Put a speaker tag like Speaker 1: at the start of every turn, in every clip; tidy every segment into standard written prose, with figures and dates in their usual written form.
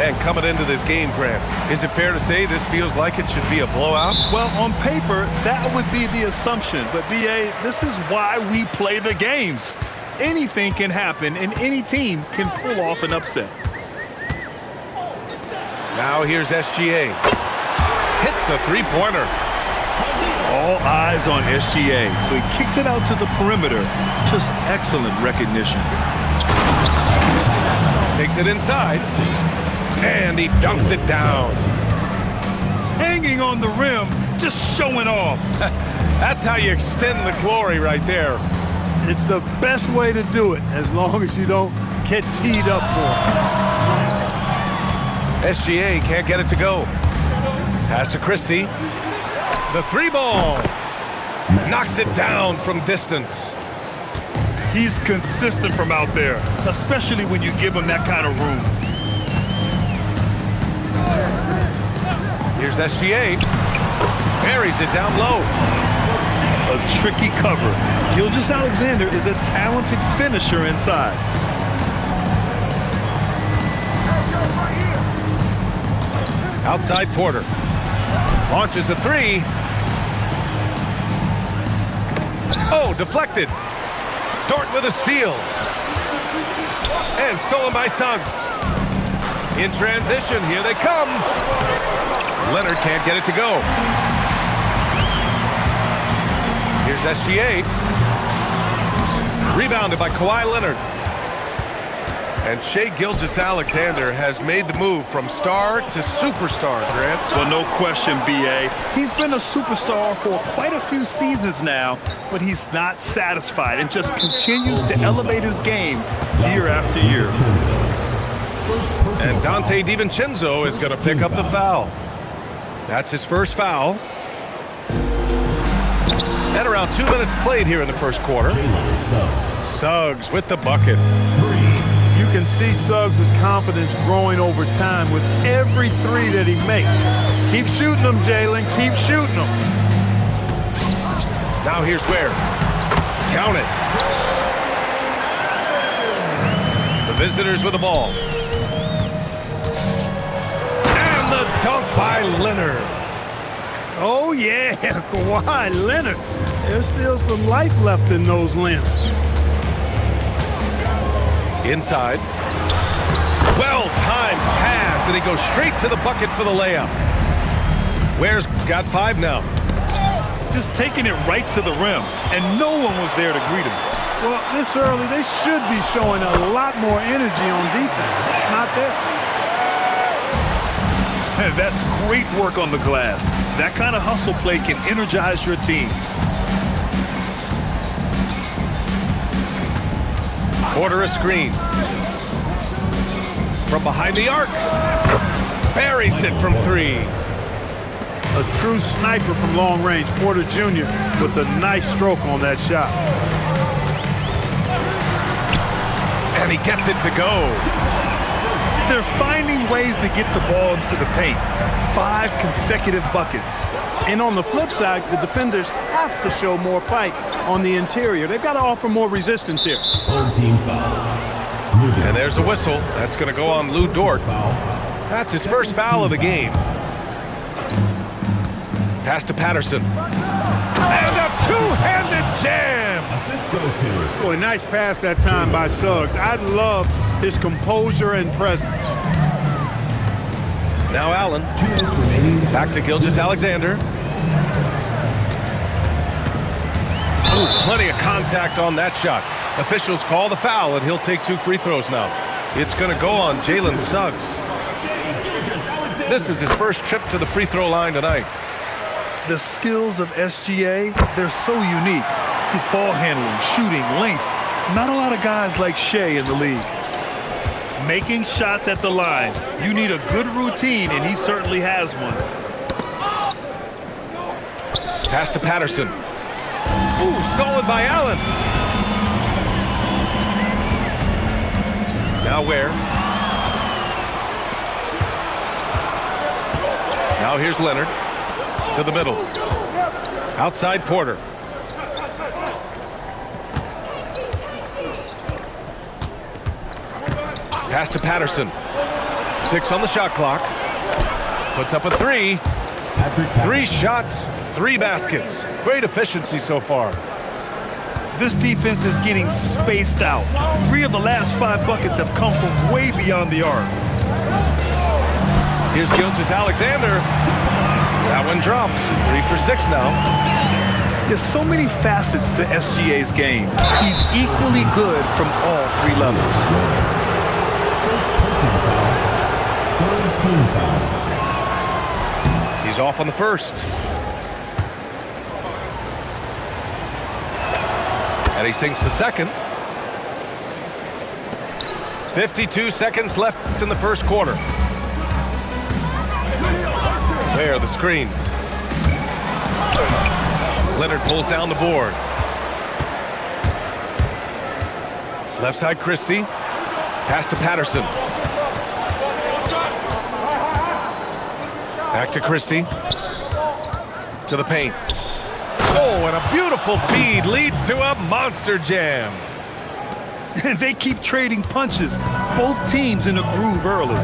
Speaker 1: And coming into this game, Grant, is it fair to say this feels like it should be a blowout?
Speaker 2: Well, on paper, that would be the assumption. But, B.A., this is why we play the games. Anything can happen, and any team can pull off an upset.
Speaker 1: Now here's SGA. Hits a three-pointer.
Speaker 2: All eyes on SGA, so he kicks it out to the perimeter. Just excellent recognition.
Speaker 1: Takes it inside, and he dunks it down.
Speaker 2: Hanging on the rim, just showing off.
Speaker 1: That's how you extend the glory right there.
Speaker 3: It's the best way to do it, as long as you don't get teed up for it.
Speaker 1: SGA can't get it to go. Pass to Christie. The three ball. Knocks it down from distance.
Speaker 2: He's consistent from out there, especially when you give him that kind of room.
Speaker 1: Here's SGA. Buries it down low.
Speaker 2: A tricky cover. Gilgeous-Alexander is a talented finisher inside.
Speaker 1: Outside Porter. Launches a three. Oh, deflected. Dort with a steal. And stolen by Suggs. In transition, here they come. Leonard can't get it to go. Here's SGA. Rebounded by Kawhi Leonard. And Shai Gilgeous-Alexander has made the move from star to superstar, Grant.
Speaker 2: Well, no question, B.A. He's been a superstar for quite a few seasons now, but he's not satisfied and just continues to elevate his game year after year.
Speaker 1: And Dante DiVincenzo is going to pick up the foul. That's his first foul. And around 2 minutes played here in the first quarter. Suggs with the bucket.
Speaker 3: You can see Suggs' confidence growing over time with every three that he makes. Keep shooting them, Jalen. Keep shooting them.
Speaker 1: Now here's Ware. Count it. The visitors with the ball. And the dunk by Leonard.
Speaker 3: Oh, yeah, Kawhi Leonard. There's still some life left in those limbs.
Speaker 1: Inside. Well-timed pass, and he goes straight to the bucket for the layup. Ware's got 5 now.
Speaker 2: Just taking it right to the rim, and no one was there to greet him.
Speaker 3: Well, this early, they should be showing a lot more energy on defense. It's not there.
Speaker 2: And that's great work on the glass. That kind of hustle play can energize your team.
Speaker 1: Porter a screen. From behind the arc. Buries it from 3.
Speaker 3: A true sniper from long range, Porter Jr. with a nice stroke on that shot.
Speaker 1: And he gets it to go.
Speaker 2: They're finding ways to get the ball into the paint. 5 consecutive buckets.
Speaker 3: And on the flip side, the defenders have to show more fight on the interior. They've got to offer more resistance here.
Speaker 1: And there's a whistle. That's going to go on Lou Dort. That's his first foul of the game. Pass to Patterson. And a two-handed jam.
Speaker 3: Boy, nice pass that time by Suggs. I love his composure and presence.
Speaker 1: Now Allen. Back to Gilgeous-Alexander. Oh, plenty of contact on that shot. Officials call the foul, and he'll take 2 free throws now. It's going to go on Jalen Suggs. This is his first trip to the free throw line tonight.
Speaker 2: The skills of SGA, they're so unique. His ball handling, shooting, length. Not a lot of guys like Shai in the league. Making shots at the line. You need a good routine, and he certainly has one.
Speaker 1: Pass to Patterson. Ooh, stolen by Allen. Now Ware. Now here's Leonard. To the middle. Outside Porter. Pass to Patterson. 6 on the shot clock. Puts up a 3. 3 shots, 3 baskets. Great efficiency so far.
Speaker 2: This defense is getting spaced out. 3 of the last 5 buckets have come from way beyond the arc.
Speaker 1: Here's Gilgeous-Alexander. That one drops. 3 for 6 now.
Speaker 2: There's so many facets to SGA's game. He's equally good from all 3 levels.
Speaker 1: He's off on the first. And he sinks the second. 52 seconds left in the first quarter. There, the screen. Leonard pulls down the board. Left side, Christie. Pass to Patterson. Back to Christie. To the paint. Oh, and a beautiful feed leads to a monster jam.
Speaker 2: They keep trading punches. Both teams in a groove early.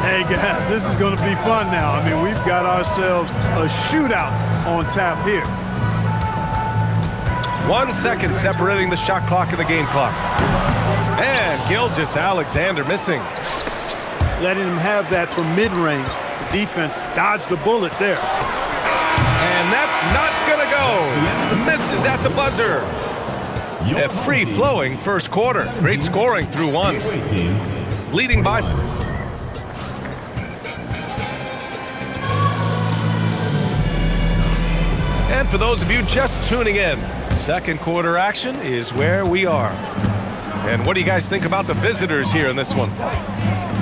Speaker 3: Hey, guys, this is going to be fun now. I mean, we've got ourselves a shootout on tap here.
Speaker 1: 1 second separating the shot clock and the game clock. And Gilgeous-Alexander missing.
Speaker 3: Letting him have that from mid-range. The defense dodged the bullet there.
Speaker 1: And that's not going to go. Misses at the buzzer. A free-flowing first quarter. Great scoring through 1. Leading by... And for those of you just tuning in, second quarter action is where we are. And what do you guys think about the visitors here in this one?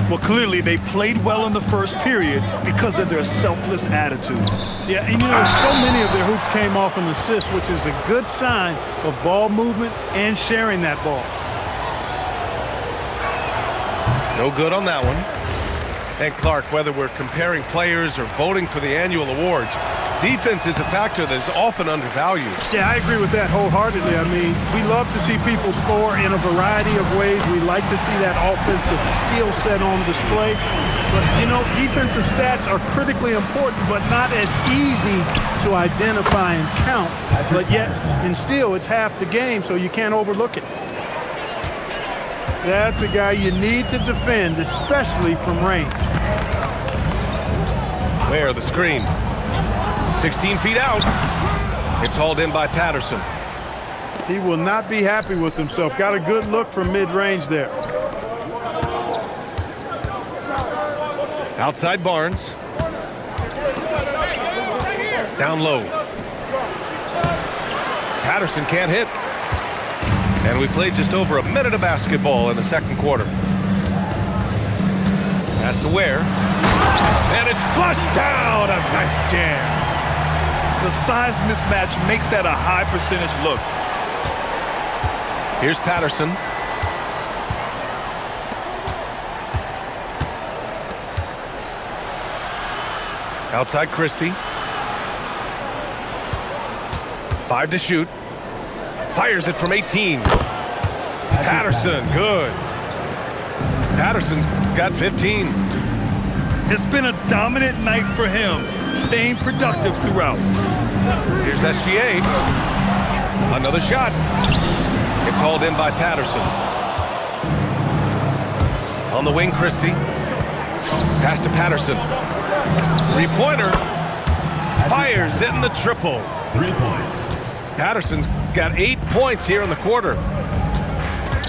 Speaker 2: Well, clearly they played well in the first period because of their selfless attitude.
Speaker 3: Yeah, and you know, so many of their hoops came off an assist, which is a good sign of ball movement and sharing that ball.
Speaker 1: No good on that one. And Clark, whether we're comparing players or voting for the annual awards, defense is a factor that is often undervalued.
Speaker 3: Yeah, I agree with that wholeheartedly. I mean, we love to see people score in a variety of ways. We like to see that offensive skill set on display. But, you know, defensive stats are critically important, but not as easy to identify and count. But yet, and still, it's half the game, so you can't overlook it. That's a guy you need to defend, especially from range.
Speaker 1: Where the screen? 16 feet out. It's hauled in by Patterson.
Speaker 3: He will not be happy with himself. Got a good look from mid-range there.
Speaker 1: Outside Barnes. Down low. Patterson can't hit. And we played just over a minute of basketball in the second quarter. Pass to Ware. And it's flushed down. A nice jam.
Speaker 2: The size mismatch makes that a high percentage look.
Speaker 1: Here's Patterson. Outside Christie. 5 to shoot. Fires it from 18. Patterson, good. Patterson's got 15.
Speaker 2: It's been a dominant night for him, staying productive throughout.
Speaker 1: Here's SGA. Another shot. It's hauled in by Patterson. On the wing, Christie. Pass to Patterson. Three-pointer. Fires it in the triple.
Speaker 4: 3 points.
Speaker 1: Patterson's got 8 points here in the quarter.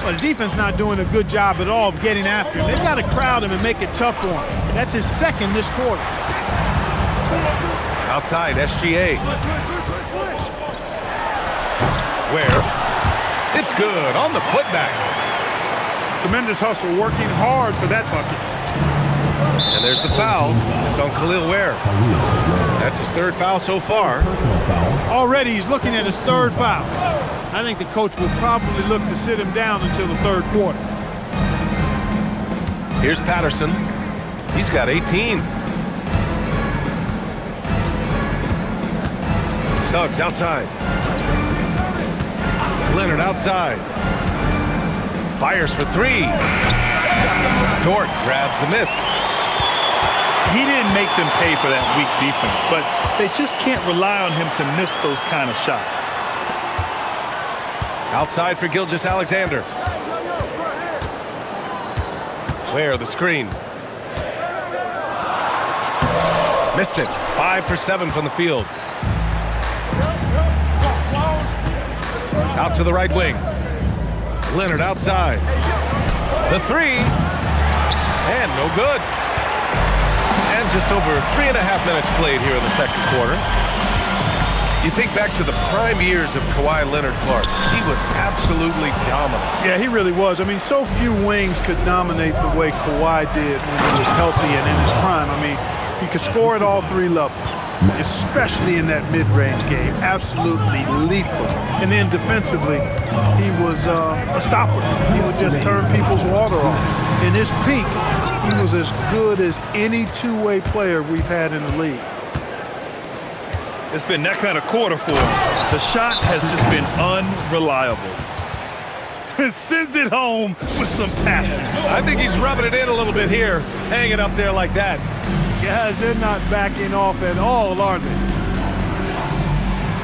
Speaker 3: Well, the defense not doing a good job at all of getting after him. They've got to crowd him and make it tough for him. That's his second this quarter.
Speaker 1: Outside, SGA. Where? It's good on the putback.
Speaker 3: Tremendous hustle, working hard for that bucket.
Speaker 1: And there's the foul. It's on Khalil Ware. That's his 3rd foul so far.
Speaker 3: Already he's looking at his 3rd foul. I think the coach will probably look to sit him down until the 3rd quarter.
Speaker 1: Here's Patterson. He's got 18. Suggs outside. Leonard outside. Fires for 3. Dort grabs the miss.
Speaker 2: He didn't make them pay for that weak defense, but they just can't rely on him to miss those kind of shots.
Speaker 1: Outside for Gilgeous-Alexander. Where the screen. Missed it. 5 for 7 from the field. Out to the right wing. Leonard outside. The three. And no good. And just over 3.5 minutes played here in the second quarter. You think back to the prime years of Kawhi Leonard, Clark. He was absolutely dominant.
Speaker 3: Yeah, he really was. I mean, so few wings could dominate the way Kawhi did when he was healthy and in his prime. I mean, he could score at all three levels, especially in that mid-range game. Absolutely lethal. And then defensively, he was a stopper. He would just turn people's water off. In his peak, he was as good as any two-way player we've had in the league.
Speaker 2: It's been that kind of quarter for him. The shot has just been unreliable. Sends it home with some passion.
Speaker 1: I think he's rubbing it in a little bit here, hanging up there like that.
Speaker 3: Guys, they're not backing off at all, are they?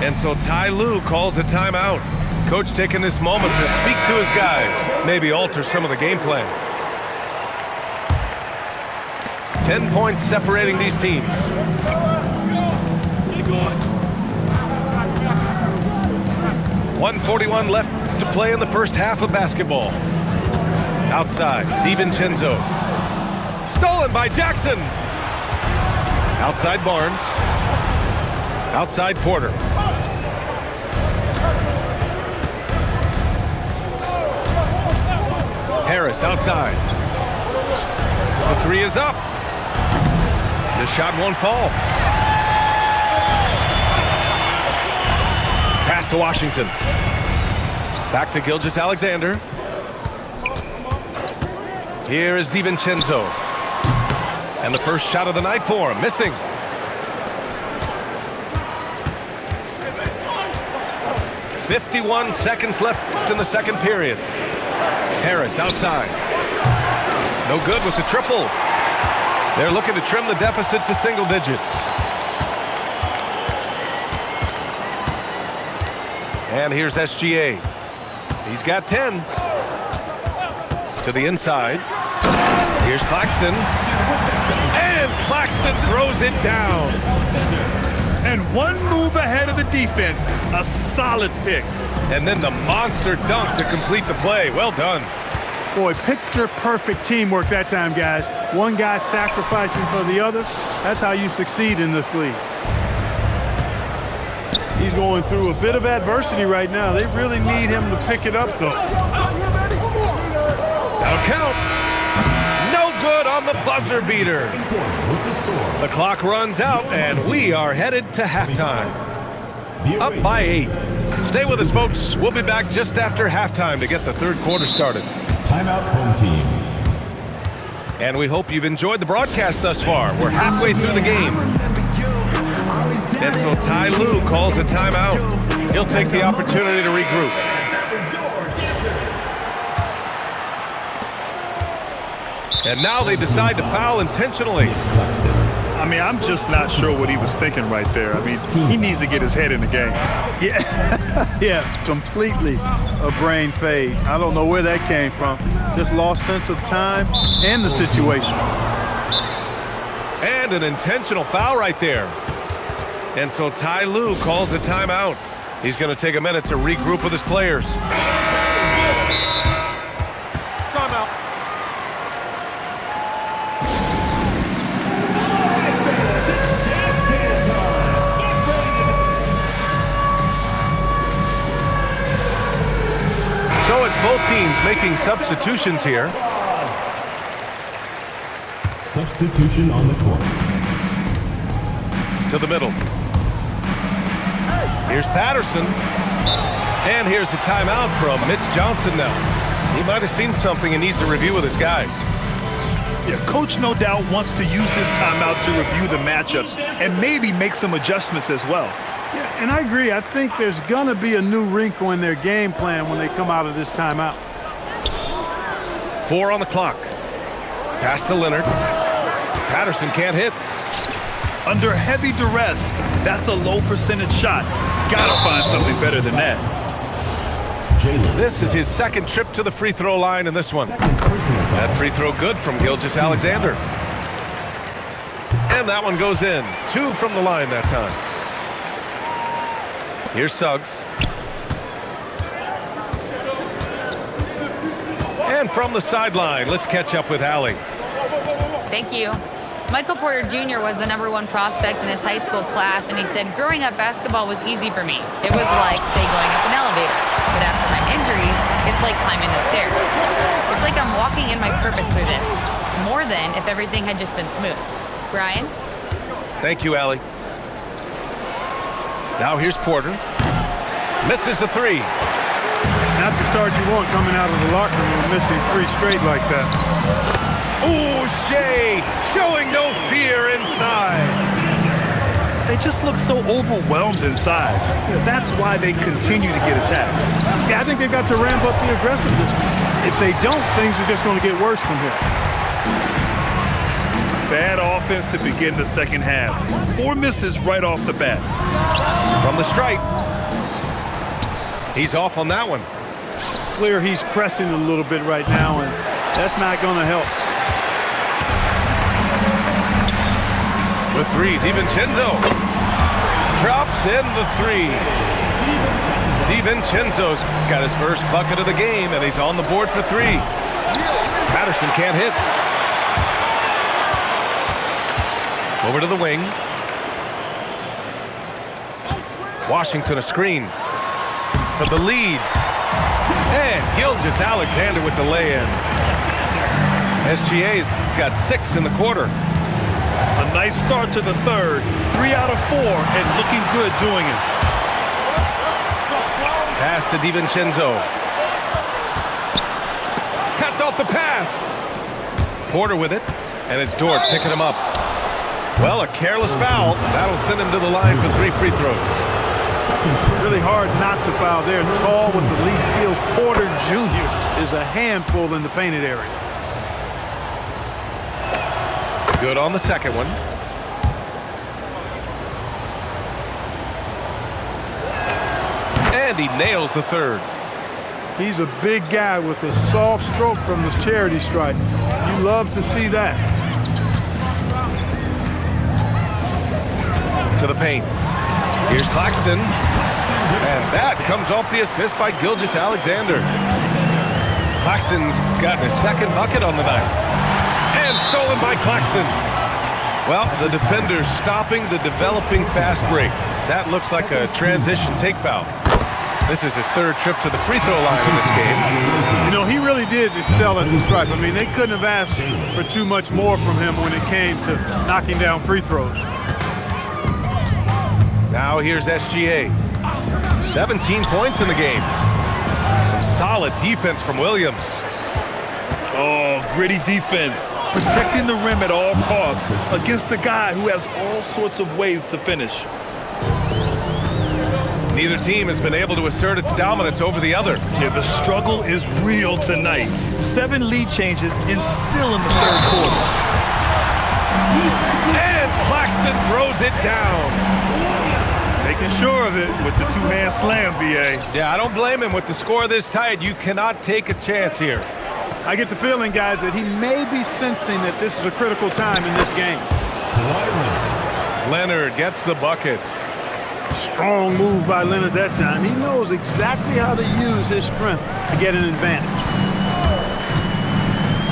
Speaker 1: And so Ty Lue calls a timeout. Coach taking this moment to speak to his guys, maybe alter some of the game plan. 10 points separating these teams. 1:41 left to play in the first half of basketball. Outside, DiVincenzo. Stolen by Jackson. Outside Barnes. Outside Porter. Harris outside. The three is up. The shot won't fall. Pass to Washington. Back to Gilgeous-Alexander. Here is DiVincenzo. And the first shot of the night for him. Missing. .51 seconds left in the second period. Harris outside. No good with the triple. They're looking to trim the deficit to single digits. And here's SGA. He's got 10. To the inside. Here's Claxton. And Claxton throws it down.
Speaker 2: And one move ahead of the defense. A solid pick.
Speaker 1: And then the monster dunk to complete the play. Well done.
Speaker 3: Boy, picture-perfect teamwork that time, guys. One guy sacrificing for the other. That's how you succeed in this league. He's going through a bit of adversity right now. They really need him to pick it up, though.
Speaker 1: That'll count. No good on the buzzer beater. The clock runs out, and we are headed to halftime. Up by 8. Stay with us, folks. We'll be back just after halftime to get the third quarter started.
Speaker 4: Timeout, home team.
Speaker 1: And we hope you've enjoyed the broadcast thus far. We're halfway through the game. And so Ty Lue calls a timeout. He'll take the opportunity to regroup. And now they decide to foul intentionally.
Speaker 2: I mean, I'm just not sure what he was thinking right there. I mean, he needs to get his head in the game.
Speaker 3: Yeah, yeah, completely a brain fade. I don't know where that came from. Just lost sense of time and the situation.
Speaker 1: And an intentional foul right there. And so Ty Lue calls a timeout. He's going to take a minute to regroup with his players. Timeout. So it's both teams making substitutions here.
Speaker 4: Substitution on the court.
Speaker 1: To the middle. Here's Patterson. And here's the timeout from Mitch Johnson now. He might have seen something and needs to review with his guys.
Speaker 2: Yeah, Coach no doubt wants to use this timeout to review the matchups and maybe make some adjustments as well.
Speaker 3: Yeah, and I agree. I think there's going to be a new wrinkle in their game plan when they come out of this timeout.
Speaker 1: 4 on the clock. Pass to Leonard. Patterson can't hit.
Speaker 2: Under heavy duress, that's a low percentage shot. Gotta find something better than that.
Speaker 4: Jalen.
Speaker 1: This is his second trip to the free throw line in this one.
Speaker 4: Second personal foul.
Speaker 1: That free throw good from Gilgeous-Alexander. And that one goes in. 2 from the line that time. Here's Suggs. And from the sideline, let's catch up with Allie.
Speaker 5: Thank you. Michael Porter Jr. was the #1 prospect in his high school class, and he said, growing up, basketball was easy for me. It was like, say, going up an elevator. But after my injuries, it's like climbing the stairs. It's like I'm walking in my purpose through this, more than if everything had just been smooth. Brian?
Speaker 1: Thank you, Allie. Now here's Porter. Misses the 3.
Speaker 3: Not the start you want coming out of the locker room missing 3 straight like that.
Speaker 1: Ooh, Shea showing no fear inside.
Speaker 2: They just look so overwhelmed inside. That's why they continue to get attacked.
Speaker 3: Yeah, I think they've got to ramp up the aggressiveness. If they don't, things are just going to get worse from here.
Speaker 2: Bad offense to begin the second half. 4 misses right off the bat.
Speaker 1: From the stripe. He's off on that one.
Speaker 3: Clear he's pressing a little bit right now, and that's not going to help.
Speaker 1: The 3, DiVincenzo. Drops in the 3. DiVincenzo's got his first bucket of the game, and he's on the board for 3. Patterson can't hit. Over to the wing. Washington a screen for the lead. And Gilgeous-Alexander with the lay-in. SGA's got 6 in the quarter.
Speaker 2: A nice start to the third. 3 out of 4 and looking good doing it.
Speaker 1: Pass to DiVincenzo. Cuts off the pass. Porter with it. And it's Dort picking him up. Well, a careless foul. That'll send him to the line for 3 free throws.
Speaker 3: Really hard not to foul there. Tall with the lead skills. Porter Jr. is a handful in the painted area.
Speaker 1: Good on the second one. And he nails the third.
Speaker 3: He's a big guy with a soft stroke from this charity stripe. You love to see that.
Speaker 1: To the paint. Here's Claxton. And that comes off the assist by Gilgeous-Alexander. Claxton's gotten his second bucket on the night. And stolen by Claxton. Well, the defender stopping the developing fast break. That looks like a transition take foul. This is his 3rd trip to the free throw line in this game.
Speaker 3: You know, he really did excel at the stripe. I mean, they couldn't have asked for too much more from him when it came to knocking down free throws.
Speaker 1: Now here's SGA. 17 points in the game. Some solid defense from Williams.
Speaker 2: Oh, gritty defense. Protecting the rim at all costs against a guy who has all sorts of ways to finish.
Speaker 1: Neither team has been able to assert its dominance over the other.
Speaker 2: Yeah, the struggle is real tonight. 7 lead changes and still in the 3rd quarter.
Speaker 1: And Claxton throws it down.
Speaker 2: Making sure of it with the 2-hand slam, B.A.
Speaker 1: Yeah, I don't blame him. With the score this tight, you cannot take a chance here.
Speaker 3: I get the feeling, guys, that he may be sensing that this is a critical time in this game.
Speaker 1: Leonard gets the bucket.
Speaker 3: Strong move by Leonard that time. He knows exactly how to use his strength to get an advantage.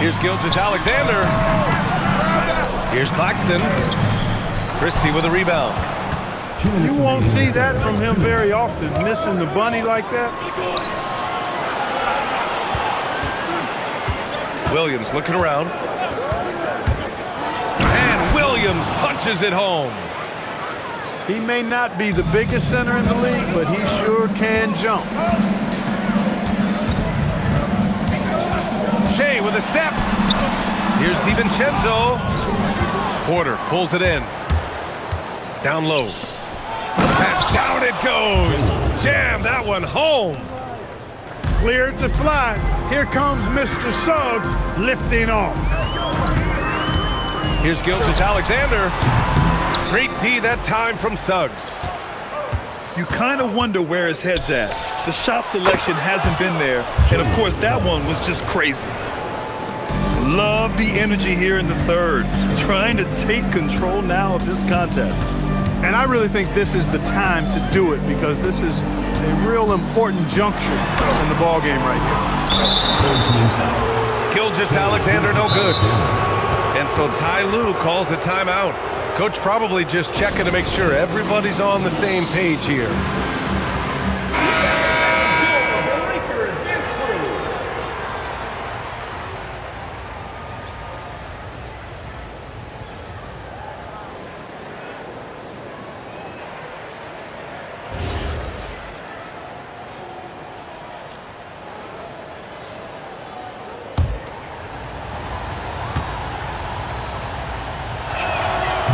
Speaker 1: Here's Gilgeous-Alexander. Here's Claxton. Christie with a rebound.
Speaker 3: You won't see that from him very often, missing the bunny like that.
Speaker 1: Williams looking around. And Williams punches it home.
Speaker 3: He may not be the biggest center in the league, but he sure can jump.
Speaker 1: Shea with a step. Here's DiVincenzo. Porter pulls it in. Down low. And down it goes. Jam that one home.
Speaker 3: Cleared to fly. Here comes Mr. Suggs lifting off.
Speaker 1: Here's Gilgeous-Alexander. Great D that time from Suggs.
Speaker 2: You kind of wonder where his head's at. The shot selection hasn't been there, and of course that one was just crazy. Love the energy here in the third, trying to take control now of this contest.
Speaker 3: And I really think this is the time to do it because this is a real important juncture in the ball game right here.
Speaker 1: Gilgeous-Alexander no good. And so Ty Lue calls a timeout. Coach probably just checking to make sure everybody's on the same page here.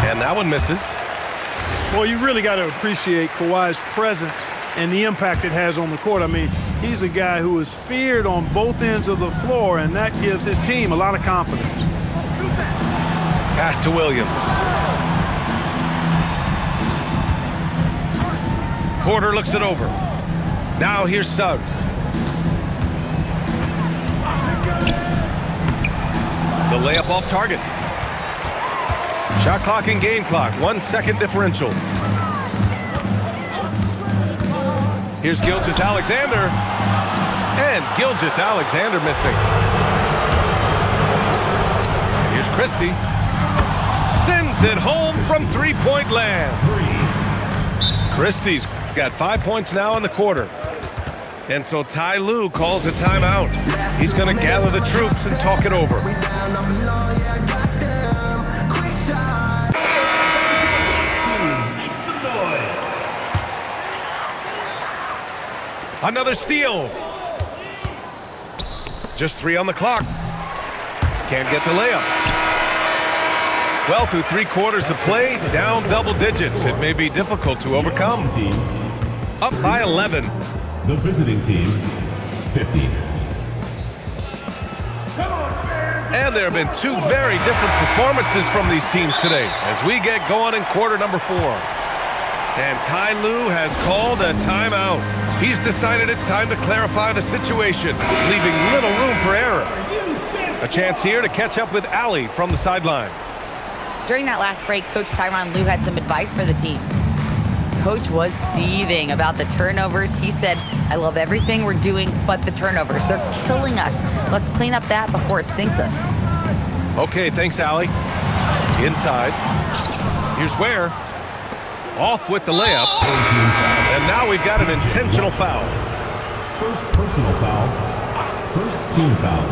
Speaker 1: And that one misses.
Speaker 3: Well, you really got to appreciate Kawhi's presence and the impact it has on the court. I mean, he's a guy who is feared on both ends of the floor, and that gives his team a lot of confidence.
Speaker 1: Pass to Williams. Porter looks it over. Now here's Suggs. The layup off target. Shot clock and game clock, 1 second differential. Here's Gilgeous-Alexander. And Gilgeous-Alexander missing. Here's Christie. Sends it home from three-point land. Christie's got 5 points now in the quarter. And so Ty Lue calls a timeout. He's going to gather the troops and talk it over. Another steal. Just 3 on the clock. Can't get the layup. Well, through 3 quarters of play, down double digits. It may be difficult to overcome. Up by 11.
Speaker 4: The visiting team, 50.
Speaker 1: And there have been 2 very different performances from these teams today as we get going in quarter number 4. And Ty Lue has called a timeout. He's decided it's time to clarify the situation, leaving little room for error. A chance here to catch up with Allie from the sideline.
Speaker 5: During that last break, Coach Tyronn Lue had some advice for the team. Coach was seething about the turnovers. He said, I love everything we're doing but the turnovers. They're killing us. Let's clean up that before it sinks us.
Speaker 1: Okay, thanks, Allie. Inside. Here's Ware. Off with the layup. And now we've got an intentional foul.
Speaker 4: First personal foul. First team foul.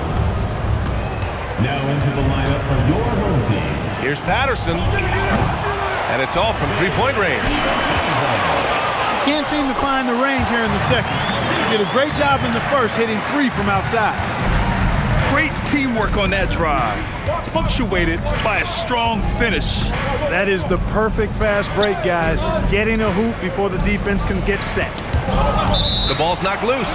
Speaker 4: Now into the lineup for your home team.
Speaker 1: Here's Patterson. And it's off from three-point range.
Speaker 3: Can't seem to find the range here in the second. Did a great job in the first, hitting 3 from outside.
Speaker 2: Great teamwork on that drive, punctuated by a strong finish.
Speaker 3: That is the perfect fast break, guys. Getting a hoop before the defense can get set.
Speaker 1: The ball's knocked loose.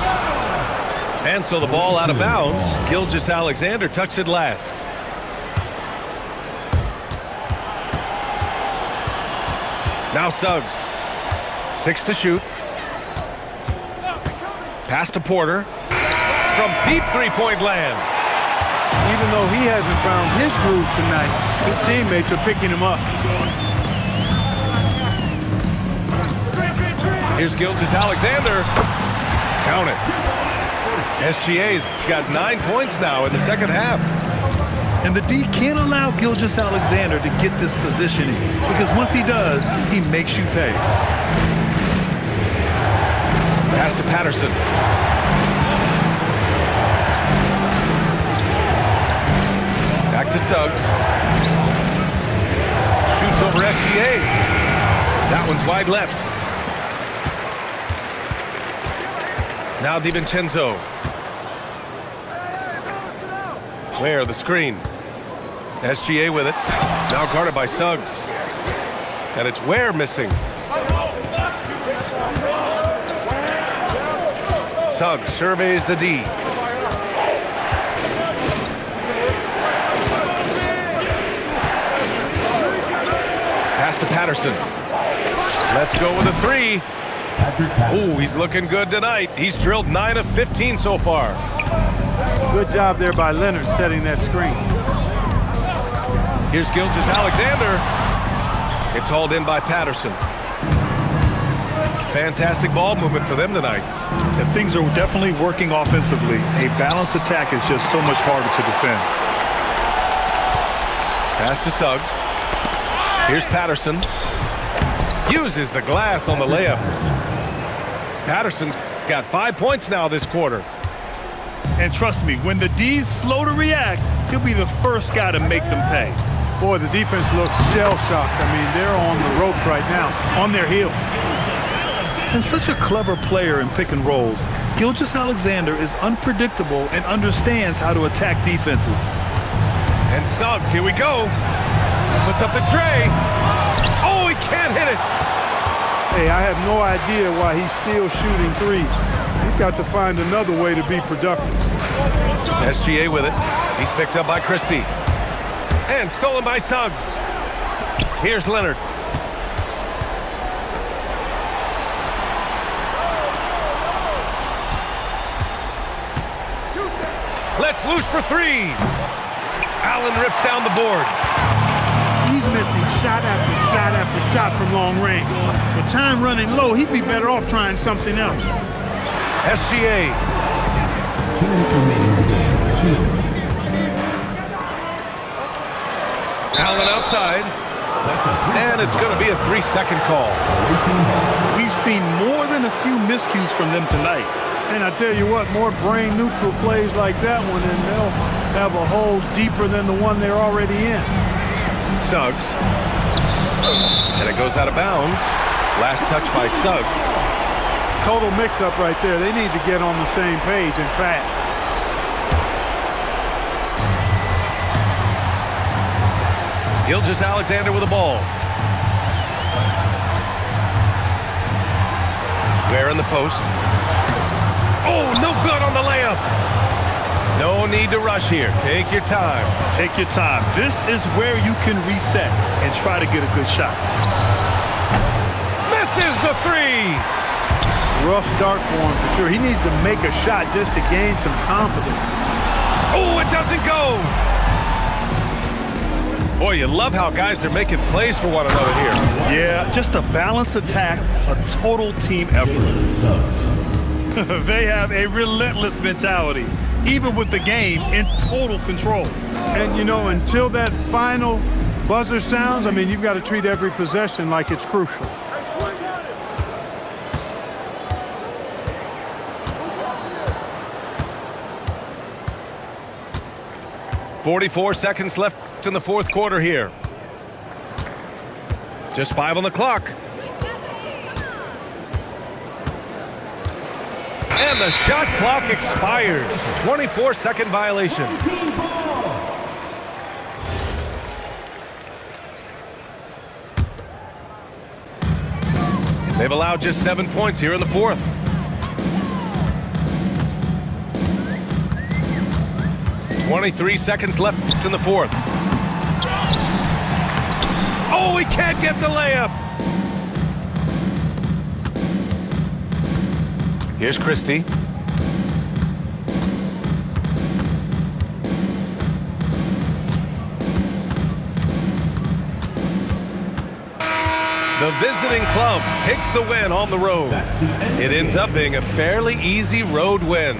Speaker 1: And so the ball out of bounds. Gilgeous-Alexander touched it last. Now Suggs. 6 to shoot. Pass to Porter. From deep three-point land.
Speaker 3: Even though he hasn't found his groove tonight, his teammates are picking him up.
Speaker 1: Here's Gilgeous-Alexander. Count it. SGA's got 9 points now in the second half.
Speaker 2: And the D can't allow Gilgeous-Alexander to get this positioning because once he does, he makes you pay.
Speaker 1: Pass to Patterson. Back to Suggs. Shoots over SGA. That one's wide left. Now DiVincenzo. Where the screen. SGA with it. Now guarded by Suggs. And it's Ware missing. Suggs surveys the D. Pass to Patterson. Let's go with a three. Ooh, he's looking good tonight. He's drilled 9 of 15 so far.
Speaker 3: Good job there by Leonard setting that screen.
Speaker 1: Here's Gilgeous-Alexander. It's hauled in by Patterson. Fantastic ball movement for them tonight.
Speaker 2: If things are definitely working offensively, a balanced attack is just so much harder to defend.
Speaker 1: Pass to Suggs. Here's Patterson. Uses the glass on the layup. Patterson's got 5 points now this quarter.
Speaker 2: And trust me, when the D's slow to react, he'll be the first guy to make them pay.
Speaker 3: Boy, the defense looks shell-shocked. I mean, they're on the ropes right now, on their heels.
Speaker 2: And such a clever player in pick and rolls, Gilgeous-Alexander is unpredictable and understands how to attack defenses.
Speaker 1: And Suggs, here we go. Puts up the tray. Oh, he can't hit it.
Speaker 3: Hey, I have no idea why he's still shooting threes. He's got to find another way to be productive.
Speaker 1: SGA with it. He's picked up by Christie. And stolen by Suggs. Here's Leonard. Let's loose for three. Allen rips down the board.
Speaker 3: He's missing shot after shot after shot from long range. With time running low, he'd be better off trying something else.
Speaker 1: SGA.
Speaker 4: 2 minutes remaining in the game. 2 minutes.
Speaker 1: Allen outside. And it's going to be a 3-second call.
Speaker 2: We've seen more than a few miscues from them tonight.
Speaker 3: And I tell you what, more brain-neutral plays like that one, and they'll have a hole deeper than the one they're already in.
Speaker 1: Suggs. And it goes out of bounds. Last touch by Suggs.
Speaker 3: Total mix-up right there. They need to get on the same page and fast.
Speaker 1: Gilgeous-Alexander with the ball. Ware in the post. Oh, no good on the layup. No need to rush here. Take your time.
Speaker 2: Take your time. This is where you can reset and try to get a good shot.
Speaker 1: Misses the three.
Speaker 3: Rough start for him for sure. He needs to make a shot just to gain some confidence.
Speaker 1: Oh, it doesn't go. Boy, you love how guys are making plays for one another here.
Speaker 2: Yeah, just a balanced attack, a total team effort. They have a relentless mentality, even with the game in total control.
Speaker 3: And, you know, until that final buzzer sounds, I mean, you've got to treat every possession like it's crucial.
Speaker 1: .44 seconds left in the fourth quarter here. Just 5 on the clock. And the shot clock expires. 24-second violation. They've allowed just 7 points here in the fourth. .23 seconds left in the fourth. Oh, he can't get the layup. Here's Christie. The visiting club takes the win on the road. It ends up being a fairly easy road win.